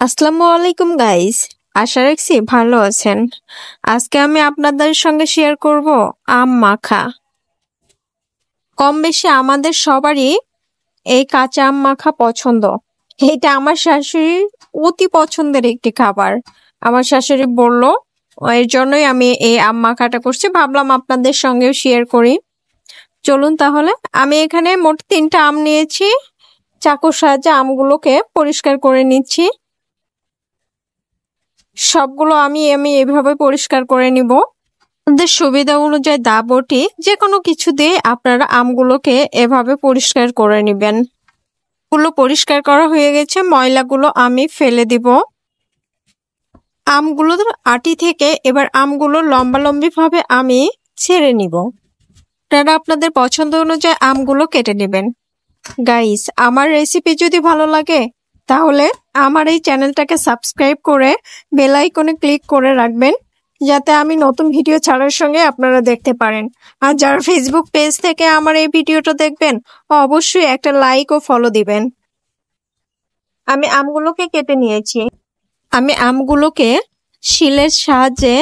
আসসালামু আলাইকুম গাইস, আশা রাখছি ভালো আছেন। আজকে আমি আপনাদের সঙ্গে শেয়ার করব আম মাখা। কম বেশি আমাদের সবারই এই কাঁচা আম মাখা পছন্দ। এটা আমার শাশুড়ির অতি পছন্দের একটি খাবার। আমার শাশুড়ি বলল, এর জন্যই আমি এই আম মাখাটা করছি, ভাবলাম আপনাদের সঙ্গেও শেয়ার করি। চলুন তাহলে। আমি এখানে মোট 3টা আম নিয়েছি। চাকুর সাহায্যে আমগুলোকে পরিষ্কার করে নিচ্ছি। সবগুলো আমি এভাবে পরিষ্কার করে নিব। আপনাদের সুবিধা অনুযায়ী দা বটি যে কোনো কিছু দিয়ে আপনারা আমগুলোকে এভাবে পরিষ্কার করে নেবেন। গুলো পরিষ্কার করা হয়ে গেছে, ময়লাগুলো আমি ফেলে দিব। আমগুলোর আটি থেকে এবার আমগুলো লম্বালম্বি ভাবে আমি ছেড়ে নিব। আপনারা আপনাদের পছন্দ অনুযায়ী আমগুলো কেটে নেবেন। গাইস, আমার রেসিপি যদি ভালো লাগে তাহলে আমার এই চ্যানেলটাকে সাবস্ক্রাইব করে বেল আইকনে ক্লিক করে রাখবেন, যাতে আমি নতুন ভিডিও ছাড়ার সঙ্গে আপনারা দেখতে পারেন। আর যারা ফেসবুক পেজ থেকে আমার এই ভিডিওটা দেখবেন, অবশ্যই একটা লাইক ও ফলো দিবেন। আমি আমগুলোকে কেটে নিয়েছি। আমি আমগুলোকে শিলের সাহায্যে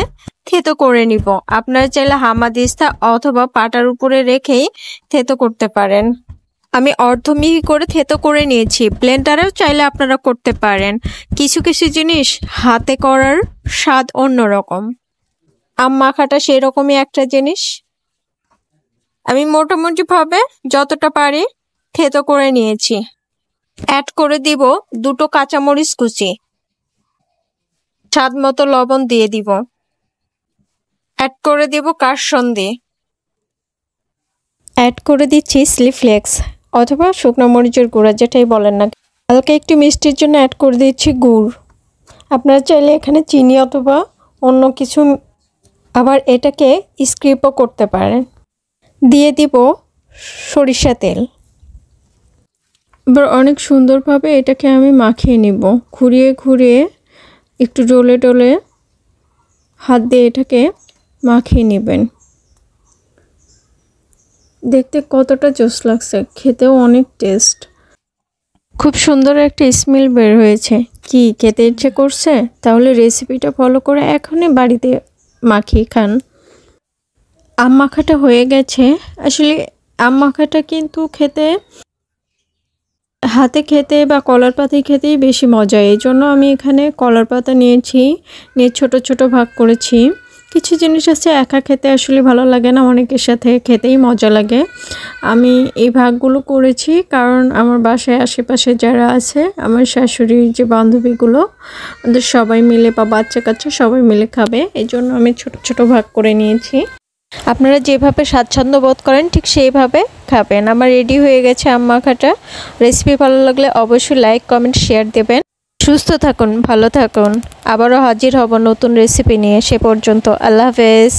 থেতো করে নিব। আপনারা চাইলে হামাদিস্তা অথবা পাটার উপরে রেখেই থেতো করতে পারেন। আমি অর্ধমিহি করে থেতো করে নিয়েছি। ব্লেন্ডারেও চাইলে আপনারা করতে পারেন। কিছু কিছু জিনিস হাতে করার স্বাদ অন্যরকম। আম মাখাটা সেরকমই একটা জিনিস। আমি মোটামুটি ভাবে যতটা পারি থেতো করে নিয়েছি। অ্যাড করে দিব 2টো কাঁচামরিচ কুচি। স্বাদ মতো লবণ দিয়ে দিব। অ্যাড করে দিব কাসুন্দি। অ্যাড করে দিচ্ছি চিলি ফ্লেক্স অথবা শুকনো মরিচের গুঁড়া, যেটাই বলেন না। হালকা একটু মিষ্টির জন্য অ্যাড করে দিচ্ছি গুড়। আপনারা চাইলে এখানে চিনি অথবা অন্য কিছু আবার এটাকে স্কিপও করতে পারেন। দিয়ে দিব সরিষা তেল। এবার অনেক সুন্দরভাবে এটাকে আমি মাখিয়ে নিব। ঘুরিয়ে ঘুরিয়ে একটু ডলে ডলে হাত দিয়ে এটাকে মাখিয়ে নেবেন। দেখতে কতটা জোস লাগছে, খেতেও অনেক টেস্ট। খুব সুন্দর একটা স্মেল বের হয়েছে। কি খেতে ইচ্ছে করছে? তাহলে রেসিপিটা ফলো করে এখনই বাড়িতে মাখিয়ে খান। আম মাখাটা হয়ে গেছে। আসলে আম মাখাটা কিন্তু খেতে হাতে খেতে বা কলার পাতায় খেতেই বেশি মজা। এই জন্য আমি এখানে কলার পাতা নিয়েছি, নিয়ে ছোট ছোট ভাগ করেছি। কিছু জিনিস আছে একা খেতে আসলে ভালো লাগে না, অনেকের সাথে খেতেই মজা লাগে। আমি এই ভাগগুলো করেছি কারণ আমার বাসায় আশেপাশে যারা আছে, আমার শাশুড়ির যে বান্ধবীগুলো, ওদের সবাই মিলে বা বাচ্চা কাচ্চা সবাই মিলে খাবে, এই জন্য আমি ছোট ছোট ভাগ করে নিয়েছি। আপনারা যেভাবে স্বাচ্ছন্দ্য বোধ করেন ঠিক সেইভাবে খাবেন। আমার রেডি হয়ে গেছে আম মাখাটা। রেসিপি ভালো লাগলে অবশ্যই লাইক, কমেন্ট, শেয়ার দেবেন। সুস্থ থাকুন, ভালো থাকুন। আবারও হাজির হব নতুন রেসিপি নিয়ে। সে পর্যন্ত আল্লাহ হাফেজ।